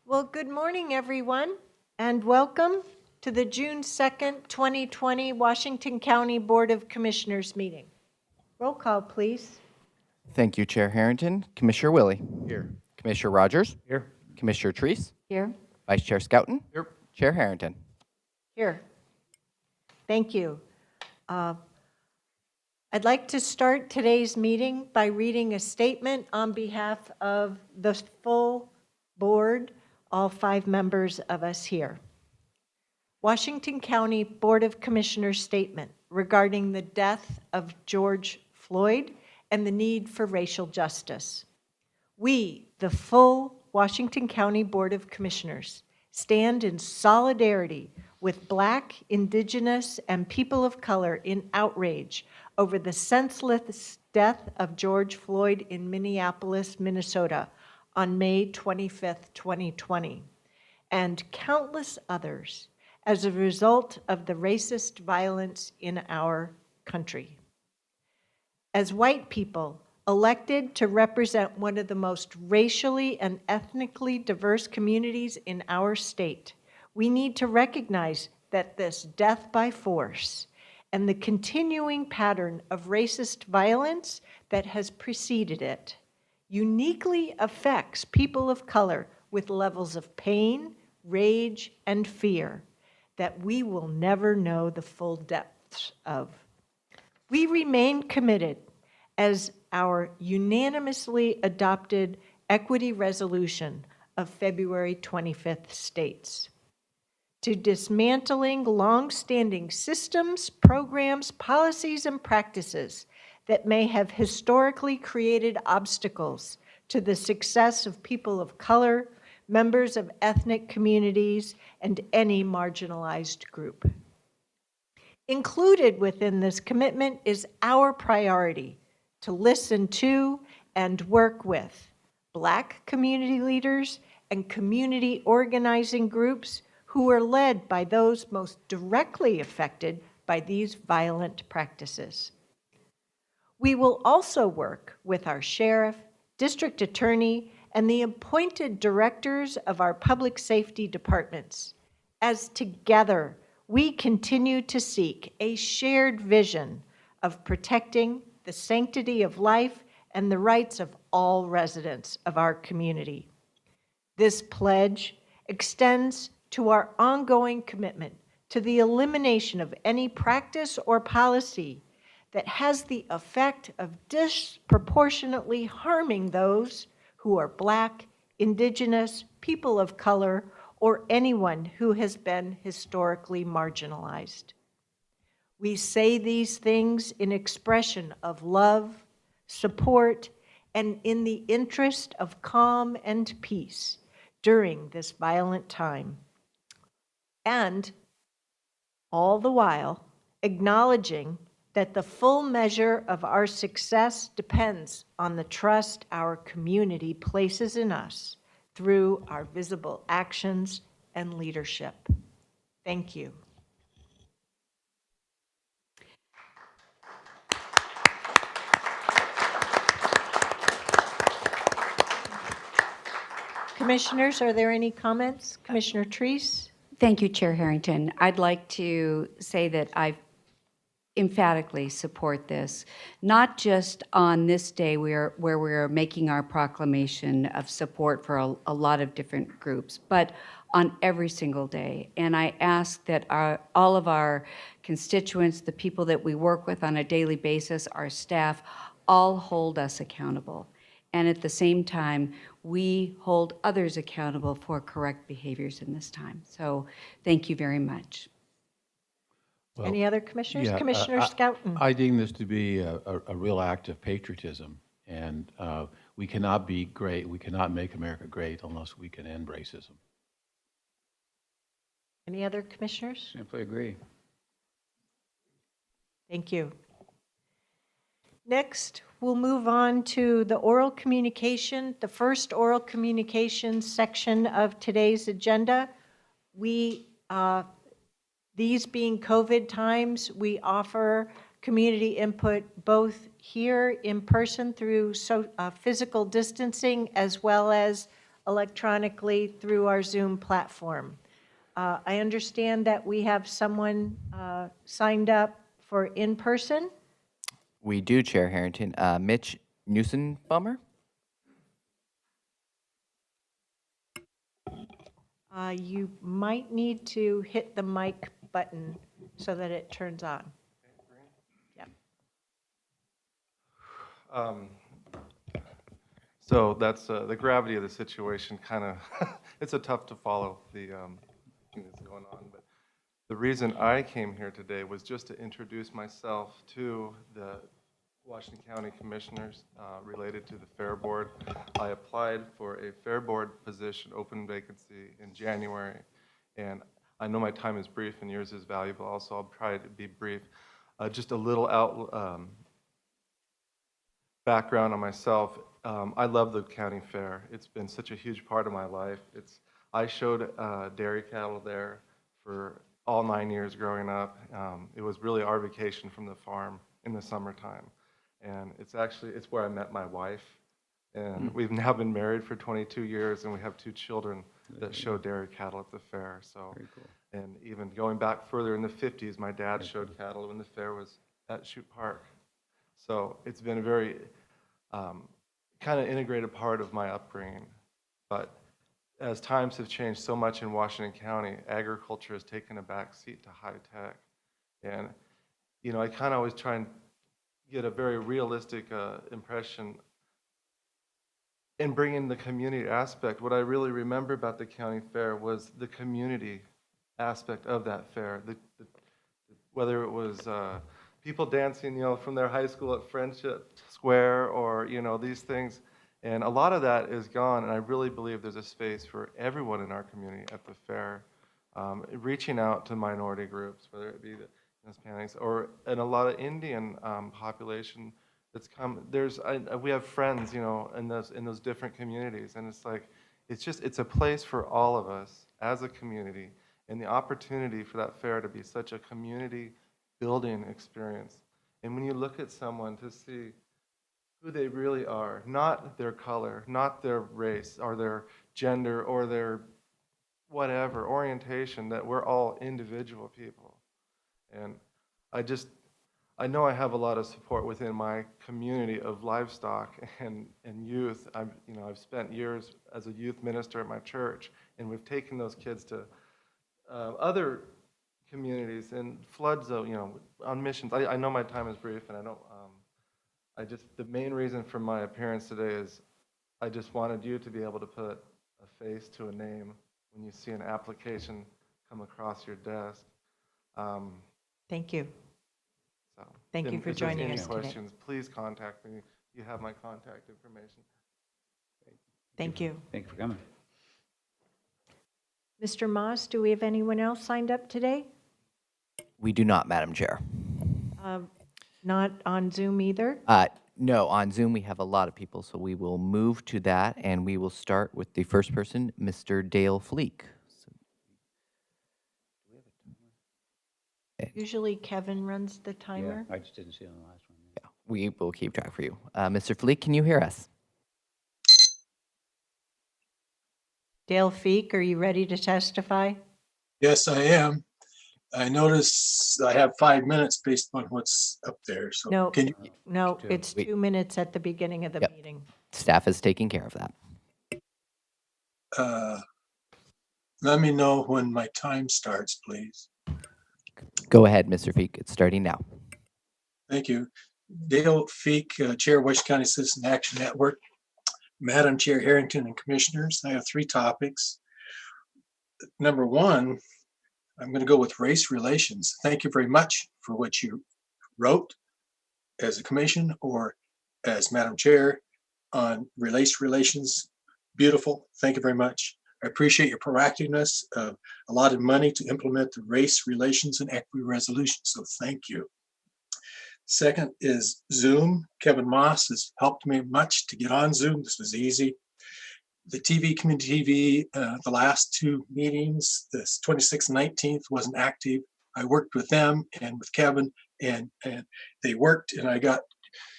Well, good morning, everyone, and welcome to the June 2nd, 2020 Washington County Board of Commissioners meeting. Roll call, please. Thank you, Chair Harrington. Commissioner Willie. Here. Commissioner Rogers. Here. Commissioner Treece. Here. Vice Chair Scouten. Here. Chair Harrington. Here. Thank you. I'd like to start today's meeting by reading a statement on behalf of the full board, all 5 members of us here. Washington County Board of Commissioners statement regarding the death of George Floyd and the need for racial justice. We, the full Washington County Board of Commissioners, stand in solidarity with Black, Indigenous, and people of color in outrage over the senseless death of George Floyd in Minneapolis, Minnesota on May 25th, 2020, and countless others as a result of the racist violence in our country. As white people elected to represent one of the most racially and ethnically diverse communities in our state, we need to recognize that this death by force and the continuing pattern of racist violence that has preceded it uniquely affects people of color with levels of pain, rage, and fear that we will never know the full depths of. We remain committed, as our unanimously adopted equity resolution of February 25th states, to dismantling long-standing systems, programs, policies, and practices that may have historically created obstacles to the success of people of color, members of ethnic communities, and any marginalized group. Included within this commitment is our priority to listen to and work with Black community leaders and community organizing groups who are led by those most directly affected by these violent practices. We will also work with our sheriff, district attorney, and the appointed directors of our public safety departments, as together we continue to seek a shared vision of protecting the sanctity of life and the rights of all residents of our community. This pledge extends to our ongoing commitment to the elimination of any practice or policy that has the effect of disproportionately harming those who are Black, Indigenous, people of color, or anyone who has been historically marginalized. We say these things in expression of love, support, and in the interest of calm and peace during this violent time. And all the while acknowledging that the full measure of our success depends on the trust our community places in us through our visible actions and leadership. Thank you. Commissioners, are there any comments? Commissioner Treece? Thank you, Chair Harrington. I'd like to say that I emphatically support this, not just on this day where we're making our proclamation of support for a lot of different groups, but on every single day. And I ask that all of our constituents, the people that we work with on a daily basis, our staff, all hold us accountable. And at the same time, we hold others accountable for correct behaviors in this time. So thank you very much. Well, Any other commissioners? yeah, Commissioner Scouten. I deem this to be a real act of patriotism, and we cannot be great, we cannot make America great unless we can end racism. Any other commissioners? Simply agree. Thank you. Next, we'll move on to the oral communication, the first oral communication section of today's agenda. These being COVID times, we offer community input both here in person through physical distancing as well as electronically through our Zoom platform. I understand that we have someone signed up for in-person. We do, Chair Harrington. Mitch Newsenbummer? You might need to hit the mic button so that it turns on. Yeah. So that's the gravity of the situation. Kind of, it's a tough to follow the thing that's going on. But the reason I came here today was just to introduce myself to the Washington County Commissioners related to the Fair Board. I applied for a Fair Board position, open vacancy in January, and I know my time is brief and yours is valuable. Also, I'll try to be brief. Just a little background on myself. I love the county fair. It's been such a huge part of my life. I showed dairy cattle there for all 9 years growing up. It was really our vacation from the farm in the summertime. And it's where I met my wife. And we've now been married for 22 years, and we have 2 children that show dairy cattle at the fair. So, Very cool. and even going back further in the 50s, my dad showed cattle when the fair was at Chute Park. So it's been a very kind of integrated part of my upbringing. But as times have changed so much in Washington County, agriculture has taken a back seat to high tech. And, you know, I kind of always try and get a very realistic impression and bring in the community aspect. What I really remember about the county fair was the community aspect of that fair. Whether it was people dancing, you know, from their high school at Friendship Square, or, you know, these things. And a lot of that is gone, and I really believe there's a space for everyone in our community at the fair, reaching out to minority groups, whether it be the Hispanics or and a lot of Indian population that's come. We have friends, you know, in those different communities, and it's like it's a place for all of us as a community, and the opportunity for that fair to be such a community building experience. And when you look at someone to see who they really are, not their color, not their race or their gender or their whatever orientation, that we're all individual people. And I know I have a lot of support within my community of livestock and youth. I've spent years as a youth minister at my church, and we've taken those kids to other communities and flood zone, you know, on missions. I know my time is brief, and I don't. The main reason for my appearance today is I just wanted you to be able to put a face to a name when you see an application come across your desk. Thank you. So, Thank you and for if there's joining any us today. questions, please contact me. You have my contact information. Thank you. Thank you for coming. Mr. Moss, do we have anyone else signed up today? We do not, Madam Chair. Not on Zoom either? No, on Zoom we have a lot of people, so we will move to that, and we will start with the first person, Mr. Dale Fleek. Usually Kevin runs the timer. Yeah, I just didn't see it on the last one. Yeah, we will keep track for you. Mr. Fleek, can you hear us? Dale Feek, are you ready to testify? Yes, I am. I notice I have 5 minutes based on what's up there. So No, can you, no, Two. it's 2 minutes at the beginning of the Yep. meeting. Staff is taking care of that. let me know when my time starts, please? Go ahead, Mr. Feek. It's starting now. Thank you. Dale Feek, Chair, Washington County Citizen Action Network. Madam Chair Harrington and Commissioners, I have 3 topics. Number 1, I'm going to go with race relations. Thank you very much for what you wrote as a commission or as Madam Chair on race relations. Beautiful. Thank you very much. I appreciate your proactiveness of allotted money to implement the race relations and equity resolution. So thank you. Second is Zoom. Kevin Moss has helped me much to get on Zoom. This was easy. The TV, community TV, the last 2 meetings, this 26th and 19th wasn't active. I worked with them and with Kevin, and they worked, and I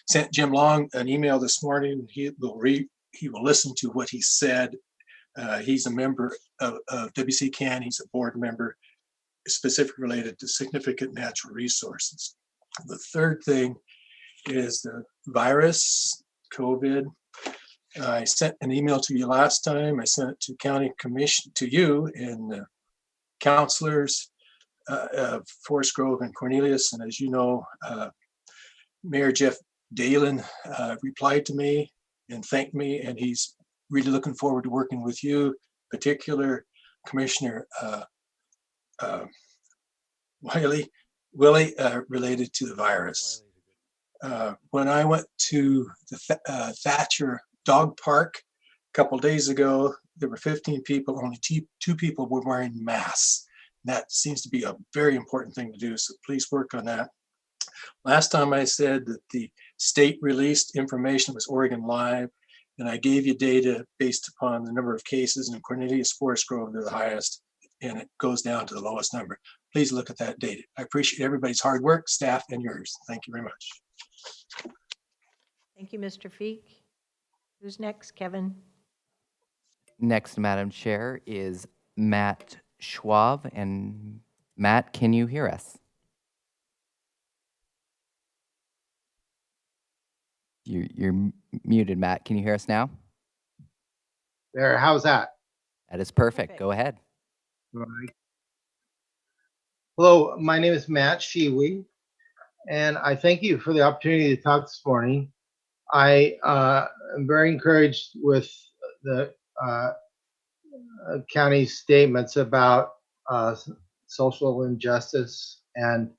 sent Jim Long an email this morning. He will listen to what he said He's a member of WCCAN. He's a board member specifically related to significant natural resources. The third thing is the virus, COVID. I sent an email to you last time. I sent it to county commission, to you and councilors, Forest Grove and Cornelius. And as you know, Mayor Jeff Dalen replied to me and thanked me, and he's really looking forward to working with you, particular Commissioner Willie, related to the virus. When I went to the Thatcher Dog Park a couple days ago, there were 15 people, only two people were wearing masks. That seems to be a very important thing to do, so please work on that. Last time I said that the state released information was Oregon Live, and I gave you data based upon the number of cases in Cornelius, Forest Grove, they're the highest, and it goes down to the lowest number. Please look at that data. I appreciate everybody's hard work, staff, and yours. Thank you very much. Thank you, Mr. Veeck. Who's next, Kevin? Next, Madam Chair, is Matt Schwab. And Matt, can you hear us? You're muted, Matt. Can you hear us now? There, how's that? That is perfect. Perfect. Go ahead. All right. Hello, my name is Matt Shewe, and I thank you for the opportunity to talk this morning. I am very encouraged with the county's statements about social injustice, and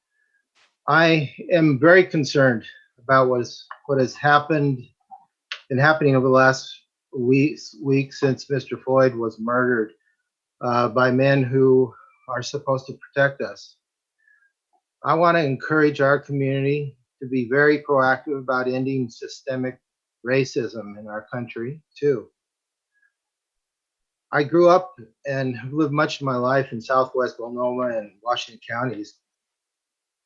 I am very concerned about what has been happening over the last week since Mr. Floyd was murdered by men who are supposed to protect us. I want to encourage our community to be very proactive about ending systemic racism in our country too. I grew up and have lived much of my life in Southwest Sonoma and Washington counties.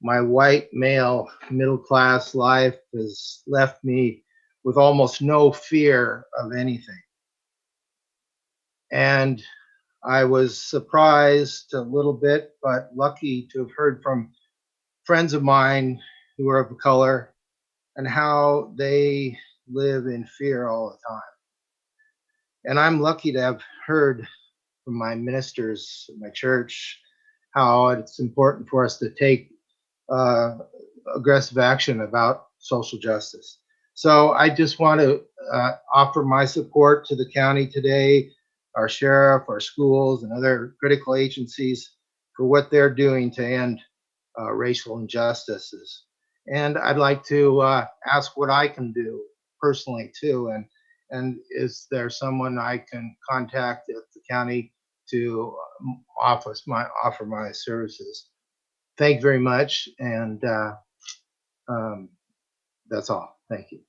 My white male middle class life has left me with almost no fear of anything. And I was surprised a little bit, but lucky to have heard from friends of mine who are of color and how they live in fear all the time. And I'm lucky to have heard from my ministers at my church how it's important for us to take aggressive action about social justice. So I just want to offer my support to the county today, our sheriff, our schools, and other critical agencies for what they're doing to end racial injustices. And I'd like to ask what I can do personally too. And is there someone I can contact at the county to offer my services? Thank you very much. And that's all. Thank you.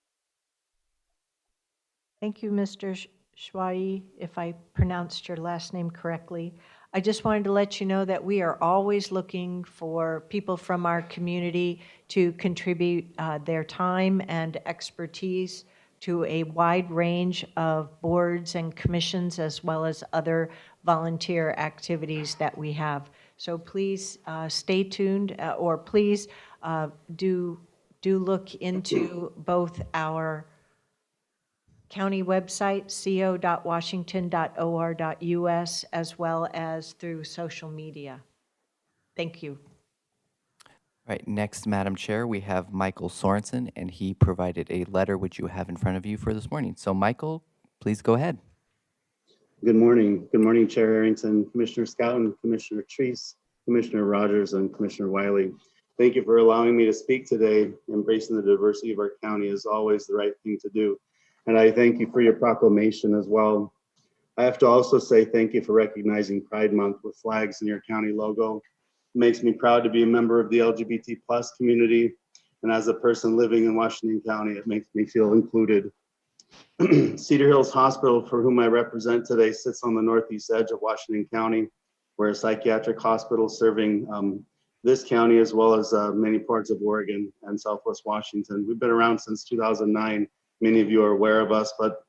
Thank you, Mr. Schwai, if I pronounced your last name correctly. I just wanted to let you know that we are always looking for people from our community to contribute their time and expertise to a wide range of boards and commissions, as well as other volunteer activities that we have. So please stay tuned, or please do look into both our county website, co.washington.or.us, as well as through social media. Thank you. All right, next, Madam Chair, we have Michael Sorenson, and he provided a letter which you have in front of you for this morning. So, Michael, please go ahead. Good morning. Good morning, Chair Harrington, Commissioner Scouten, Commissioner Treece, Commissioner Rogers, and Commissioner Wiley. Thank you for allowing me to speak today. Embracing the diversity of our county is always the right thing to do. And I thank you for your proclamation as well. I have to also say thank you for recognizing Pride Month with flags in your county logo. It makes me proud to be a member of the LGBT+ community. And as a person living in Washington County, it makes me feel included. Cedar Hills Hospital, for whom I represent today, sits on the northeast edge of Washington County. We're a psychiatric hospital serving this county as well as many parts of Oregon and Southwest Washington. We've been around since 2009. Many of you are aware of us, but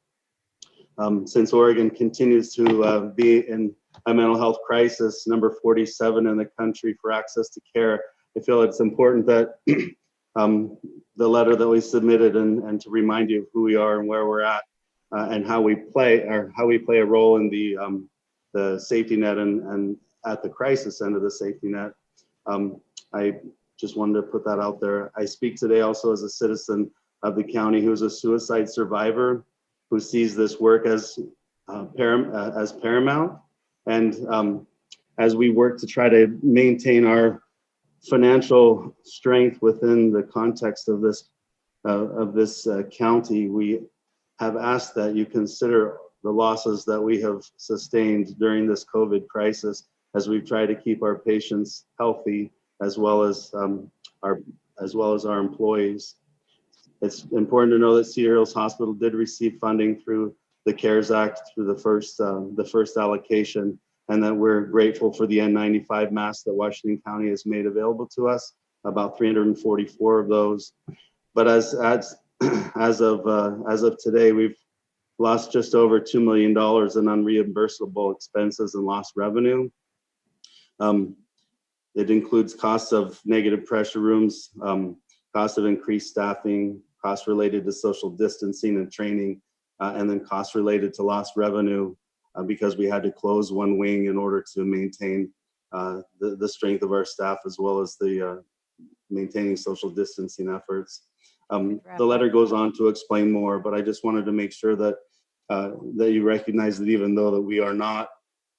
Since Oregon continues to be in a mental health crisis, number 47 in the country for access to care, I feel it's important that the letter that we submitted and to remind you of who we are and where we're at and how we play a role in the safety net and at the crisis end of the safety net. I just wanted to put that out there. I speak today also as a citizen of the county who's a suicide survivor who sees this work as paramount. And as we work to try to maintain our financial strength within the context of this county, we have asked that you consider the losses that we have sustained during this COVID crisis as we've tried to keep our patients healthy as well as our employees. It's important to know that Cedar Hills Hospital did receive funding through the CARES Act through the first allocation, and that we're grateful for the N95 masks that Washington County has made available to us, about 344 of those. But as of today, we've lost just over $2 million in unreimbursable expenses and lost revenue. It includes costs of negative pressure rooms, costs of increased staffing, costs related to social distancing and training, and then costs related to lost revenue because we had to close one wing in order to maintain the strength of our staff as well as the maintaining social distancing efforts. The letter goes on to explain more, but I just wanted to make sure that that you recognize that even though that we are not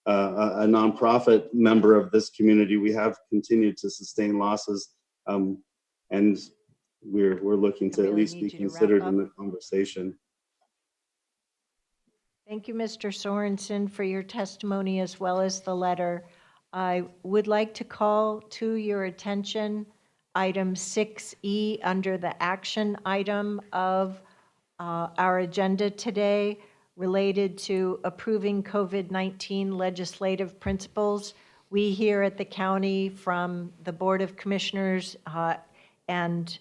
a nonprofit member of this community, we have continued to sustain losses, and we're looking to at least be considered in the conversation. Thank you, Mr. Sorenson, for your testimony as well as the letter. I would like to call to your attention item 6E under the action item of our agenda today related to approving COVID-19 legislative principles. We here at the county from the Board of Commissioners and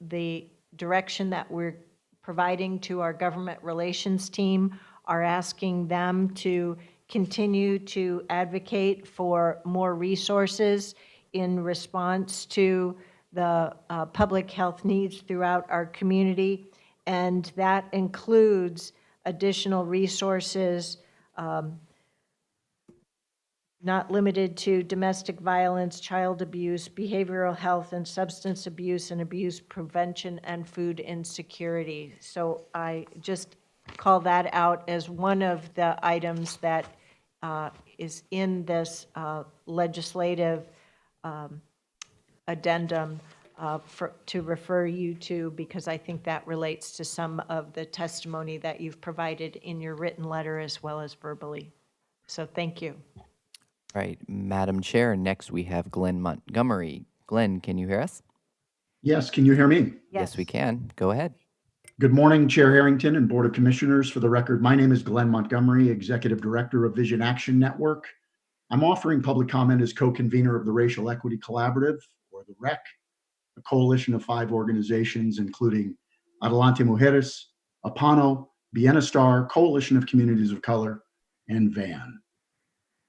the direction that we're providing to our government relations team are asking them to continue to advocate for more resources in response to the public health needs throughout our community. And that includes additional resources, not limited to domestic violence, child abuse, behavioral health and substance abuse and abuse prevention, and food insecurity. So I just call that out as one of the items that is in this legislative addendum to refer you to, because I think that relates to some of the testimony that you've provided in your written letter as well as verbally. So thank you. All right, Madam Chair, next we have Glen Montgomery. Glen, can you hear us? Yes, can you hear me? Yes, we can. Go ahead. Good morning, Chair Harrington and Board of Commissioners. For the record, my name is Glen Montgomery, Executive Director of Vision Action Network. I'm offering public comment as co-convener of the Racial Equity Collaborative, or the REC, a coalition of 5 organizations, including Adelante Mujeres, APANO, Bienestar, Coalition of Communities of Color, and VAN.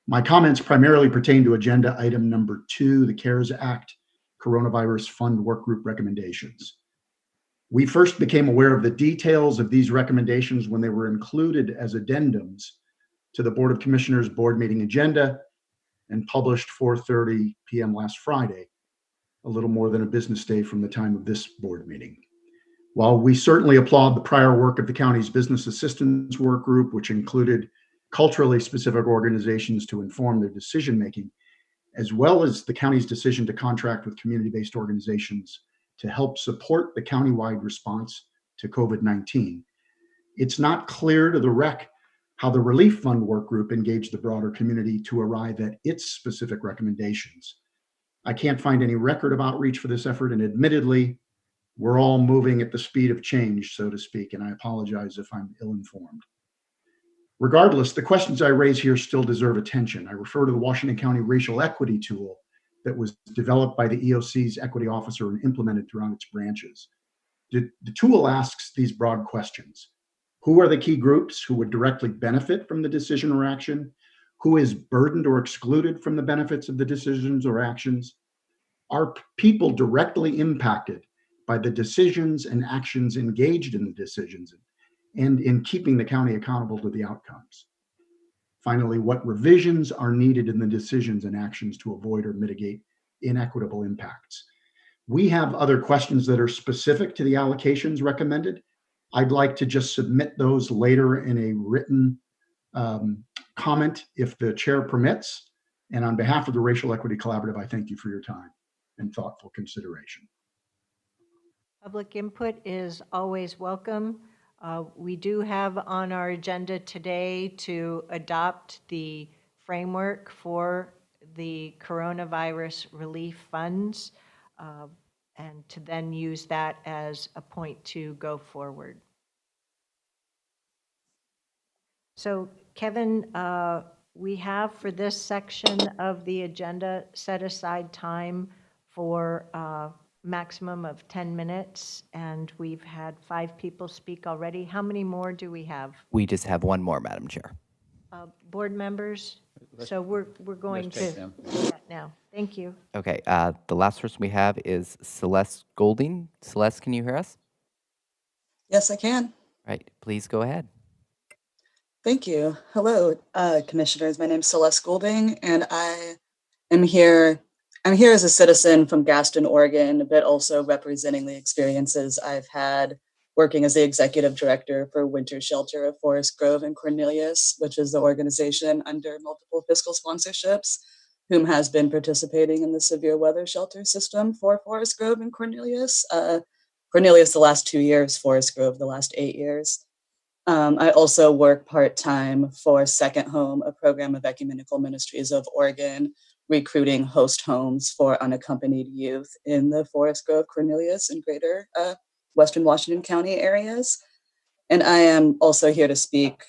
My comments primarily pertain to agenda item number 2, the CARES Act Coronavirus Fund Workgroup recommendations. We first became aware of the details of these recommendations when they were included as addendums to the Board of Commissioners board meeting agenda and published 4:30 p.m. last Friday, a little more than a business day from the time of this board meeting. While we certainly applaud the prior work of the county's business assistance work group, which included culturally specific organizations to inform their decision-making, as well as the county's decision to contract with community-based organizations to help support the countywide response to COVID-19, it's not clear to the REC how the Relief Fund work group engaged the broader community to arrive at its specific recommendations. I can't find any record of outreach for this effort, and admittedly, we're all moving at the speed of change, so to speak, and I apologize if I'm ill-informed. Regardless, the questions I raise here still deserve attention. I refer to the Washington County Racial Equity Tool that was developed by the EOC's equity officer and implemented throughout its branches. The tool asks these broad questions. Who are the key groups who would directly benefit from the decision or action? Who is burdened or excluded from the benefits of the decisions or actions? Are people directly impacted by the decisions and actions engaged in the decisions and in keeping the county accountable to the outcomes? Finally, what revisions are needed in the decisions and actions to avoid or mitigate inequitable impacts? We have other questions that are specific to the allocations recommended. I'd like to just submit those later in a written comment if the chair permits. And on behalf of the Racial Equity Collaborative, I thank you for your time and thoughtful consideration. Public input is always welcome. We do have on our agenda today to adopt the framework for the coronavirus relief funds and to then use that as a point to go forward. So Kevin, we have for this section of the agenda set aside time for maximum of 10 minutes, and we've had 5 people speak already. How many more do we have? We just have one more, Madam Chair. Board members? So we're going to do that now. Thank you. Okay, the last person we have is Celeste Golding. Celeste, can you hear us? Yes, I can. All right, please go ahead. Thank you. Hello, commissioners. My name is Celeste Golding, and I'm here as a citizen from Gaston, Oregon, but also representing the experiences I've had working as the executive director for Winter Shelter of Forest Grove and Cornelius, which is the organization under multiple fiscal sponsorships, whom has been participating in the severe weather shelter system for Forest Grove and Cornelius. Cornelius the last 2 years, Forest Grove the last 8 years. I also work part-time for Second Home, a program of Ecumenical Ministries of Oregon, recruiting host homes for unaccompanied youth in the Forest Grove, Cornelius, and greater Western Washington County areas. And I am also here to speak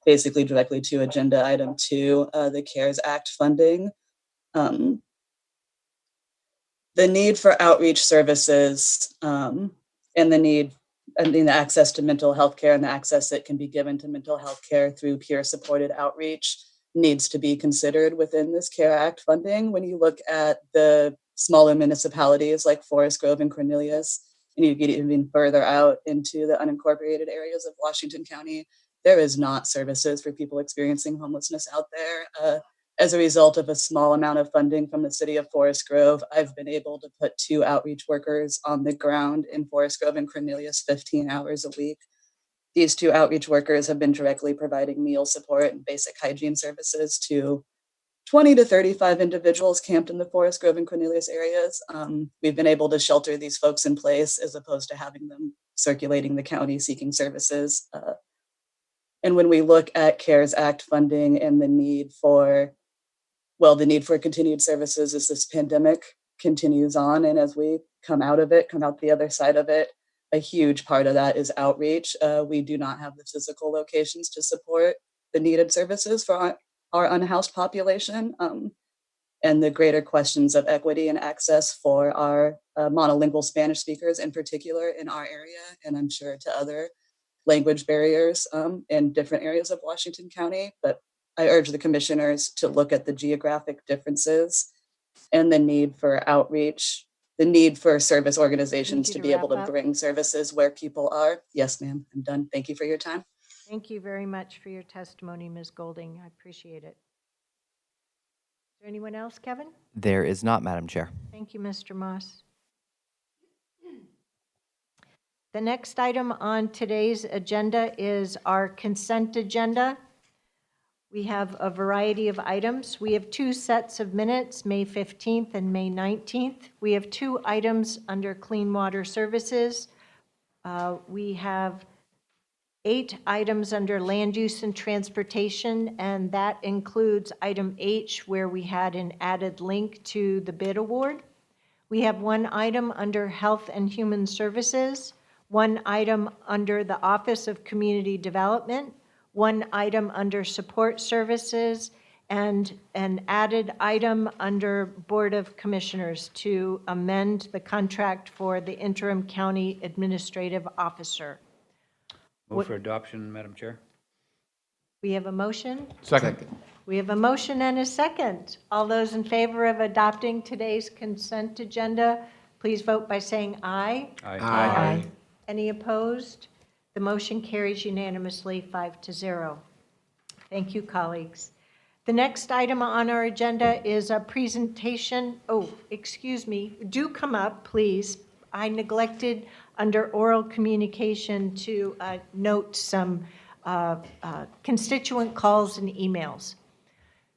basically directly to agenda item 2, the CARES Act funding. The need for outreach services and the access to mental health care and the access that can be given to mental health care through peer-supported outreach needs to be considered within this CARE Act funding. When you look at the smaller municipalities like Forest Grove and Cornelius, and you get even further out into the unincorporated areas of Washington County, there is not services for people experiencing homelessness out there. As a result of a small amount of funding from the city of Forest Grove, I've been able to put 2 outreach workers on the ground in Forest Grove and Cornelius 15 hours a week. These 2 outreach workers have been directly providing meal support and basic hygiene services to 20 to 35 individuals camped in the Forest Grove and Cornelius areas. We've been able to shelter these folks in place as opposed to having them circulating the county seeking services. And when we look at CARES Act funding and the need for continued services as this pandemic continues on, and as we come out the other side of it, a huge part of that is outreach. We do not have the physical locations to support the needed services for our unhoused population, and the greater questions of equity and access for our monolingual Spanish speakers in particular in our area, and I'm sure to other language barriers in different areas of Washington County. But I urge the commissioners to look at the geographic differences and the need for outreach, the need for service organizations to be able to bring services where people are. Yes, ma'am, I'm done. Thank you for your time. Thank you very much for your testimony, Ms. Golding. I appreciate it. Is there anyone else, Kevin? There is not, Madam Chair. Thank you, Mr. Moss. The next item on today's agenda is our consent agenda. We have a variety of items. We have 2 sets of minutes, May 15th and May 19th. We have 2 items under Clean Water Services. We have 8 items under Land Use and Transportation, and that includes item H, where we had an added link to the bid award. We have 1 item under Health and Human Services, 1 item under the Office of Community Development, 1 item under Support Services, and an added item under Board of Commissioners to amend the contract for the interim county administrative officer. Move for adoption, Madam Chair. We have a motion. Second. We have a motion and a second. All those in favor of adopting today's consent agenda, please vote by saying aye. Aye. Any opposed? The motion carries unanimously, 5-0. Thank you, colleagues. The next item on our agenda is a presentation. Oh, excuse me. Do come up, please. I neglected under oral communication to note some constituent calls and emails.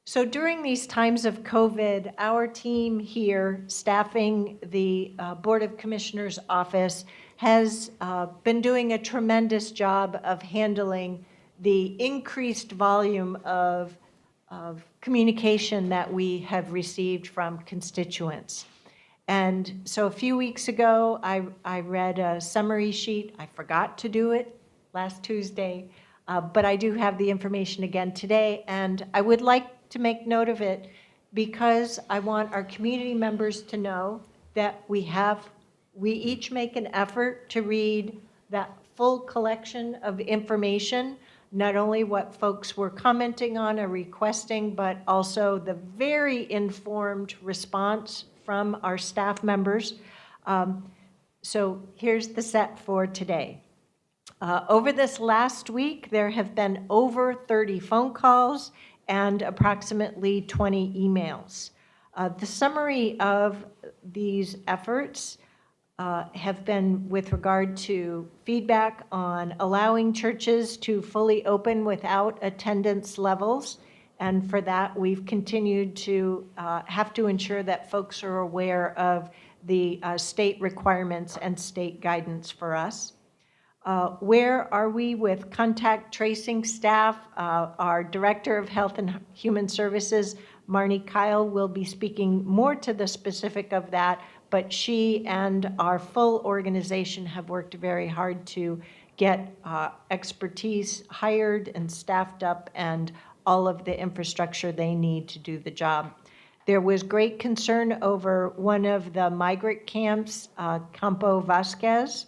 So during these times of COVID, our team here staffing the Board of Commissioners office has been doing a tremendous job of handling the increased volume of communication that we have received from constituents. And so a few weeks ago, I read a summary sheet. I forgot to do it last Tuesday, but I do have the information again today, and I would like to make note of it because I want our community members to know that we each make an effort to read that full collection of information, not only what folks were commenting on or requesting, but also the very informed response from our staff members. So here's the set for today. Over this last week, there have been over 30 phone calls and approximately 20 emails. The summary of these efforts have been with regard to feedback on allowing churches to fully open without attendance levels. And for that, we've continued to have to ensure that folks are aware of the state requirements and state guidance for us. Where are we with contact tracing staff? Our Director of Health and Human Services, Marnie Kyle, will be speaking more to the specific of that, but she and our full organization have worked very hard to get expertise hired and staffed up and all of the infrastructure they need to do the job. There was great concern over one of the migrant camps, Campo Vasquez.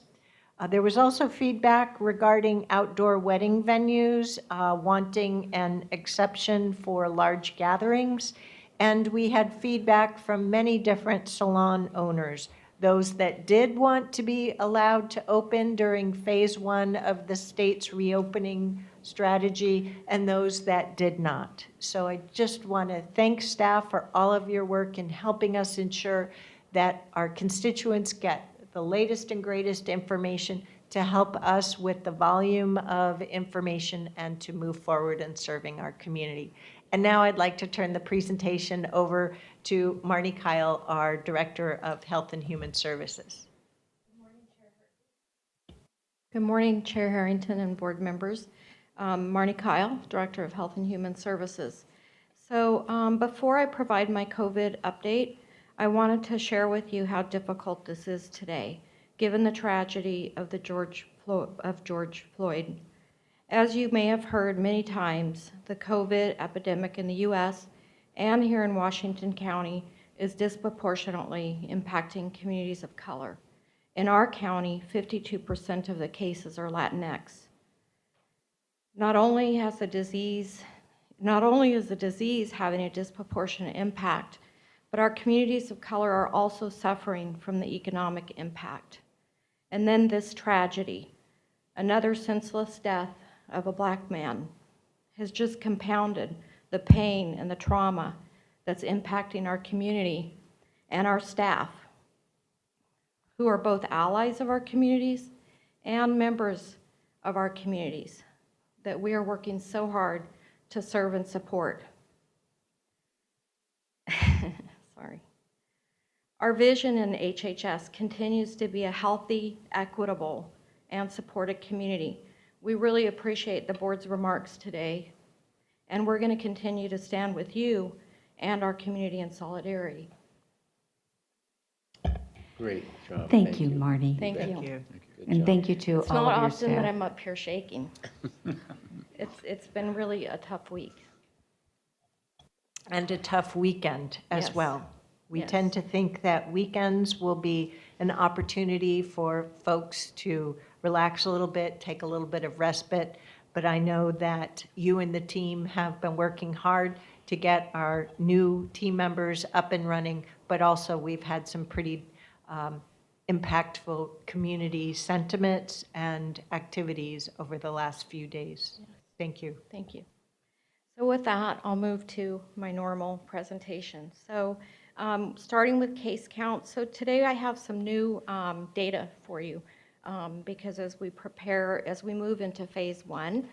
There was also feedback regarding outdoor wedding venues, wanting an exception for large gatherings. And we had feedback from many different salon owners, those that did want to be allowed to open during phase 1 of the state's reopening strategy, and those that did not. So I just want to thank staff for all of your work in helping us ensure that our constituents get the latest and greatest information to help us with the volume of information and to move forward in serving our community. And now I'd like to turn the presentation over to Marnie Kyle, our Director of Health and Human Services. Good morning, Chair Harrington and board members. Marnie Kyle, Director of Health and Human Services. So before I provide my COVID update, I wanted to share with you how difficult this is today, given the tragedy of George Floyd. As you may have heard many times, the COVID epidemic in the U.S. and here in Washington County is disproportionately impacting communities of color. In our county, 52% of the cases are Latinx. Not only is the disease having a disproportionate impact, but our communities of color are also suffering from the economic impact. And then this tragedy, another senseless death of a Black man, has just compounded the pain and the trauma that's impacting our community and our staff, who are both allies of our communities and members of our communities that we are working so hard to serve and support. Sorry. Our vision in HHS continues to be a healthy, equitable, and supported community. We really appreciate the board's remarks today, and we're going to continue to stand with you and our community in solidarity. Great job. Thank you, Marnie. Thank you. And thank you to It's all not of your often that staff. I'm up here shaking. It's been really a tough week. And a tough weekend as Yes. well. We Yes. tend to think that weekends will be an opportunity for folks to relax a little bit, take a little bit of respite. But I know that you and the team have been working hard to get our new team members up and running, but also we've had some pretty impactful community sentiments and activities over the last few days. Thank you. Thank you. So with that, I'll move to my normal presentation. So starting with case count. So today I have some new data for you because as we move into phase 1,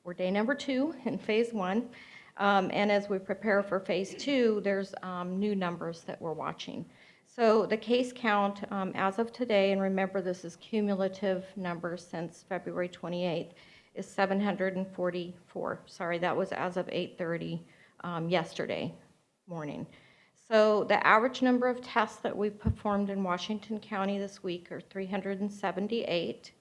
we're day number 2 in phase 1. And as we prepare for phase 2, there's new numbers that we're watching. So the case count as of today, and remember this is cumulative numbers since February 28th, is 744. Sorry, that was as of 8:30 yesterday morning. So the average number of tests that we've performed in Washington County this week are 378.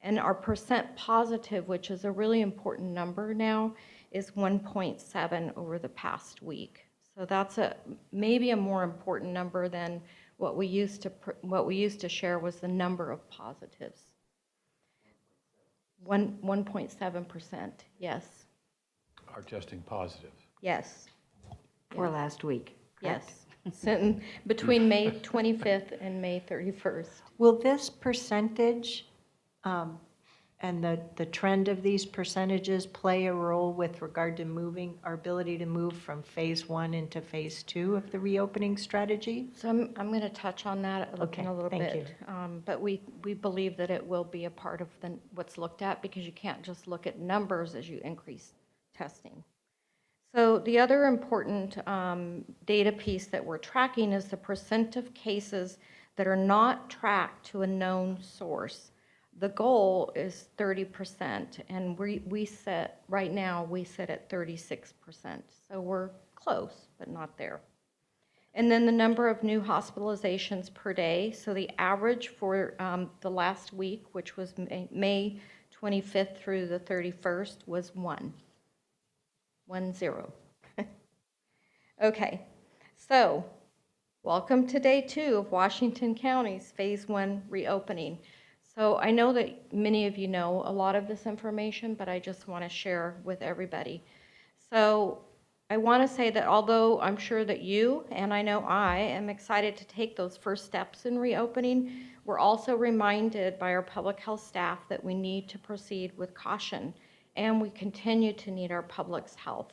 And our percent positive, which is a really important number now, is 1.7 over the past week. So that's maybe a more important number than what we used to share was the number of positives. 1.7%, yes. Are testing positive. Yes. For last week. Yes. So between May 25th and May 31st. Will this percentage and the trend of these percentages play a role with regard to our ability to move from phase 1 into phase 2 of the reopening strategy? So I'm going to touch on that in a little thank bit. But we believe that it will be a part of what's looked at because you can't just look at numbers as you increase testing. So the other important data piece that we're tracking is the percent of cases that are not tracked to a known source. The goal is 30%, and right now we sit at 36%. So we're close, but not there. And then the number of new hospitalizations per day. So the average for the last week, which was May 25th through the 31st, was 1. 10. Okay, so welcome to day 2 of Washington County's phase 1 reopening. So I know that many of you know a lot of this information, but I just want to share with everybody. So I want to say that although I'm sure that you, and I know I, am excited to take those first steps in reopening, we're also reminded by our public health staff that we need to proceed with caution, and we continue to need our public's health.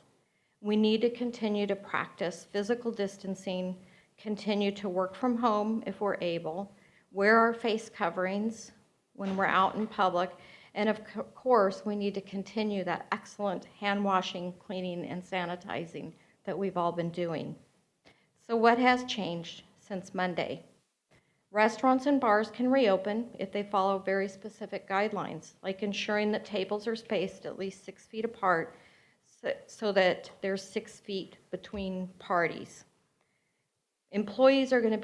We need to continue to practice physical distancing, continue to work from home if we're able, wear our face coverings when we're out in public, and of course, we need to continue that excellent hand washing, cleaning, and sanitizing that we've all been doing. So what has changed since Monday? Restaurants and bars can reopen if they follow very specific guidelines, like ensuring that tables are spaced at least 6 feet apart so that there's 6 feet between parties. Employees are going to be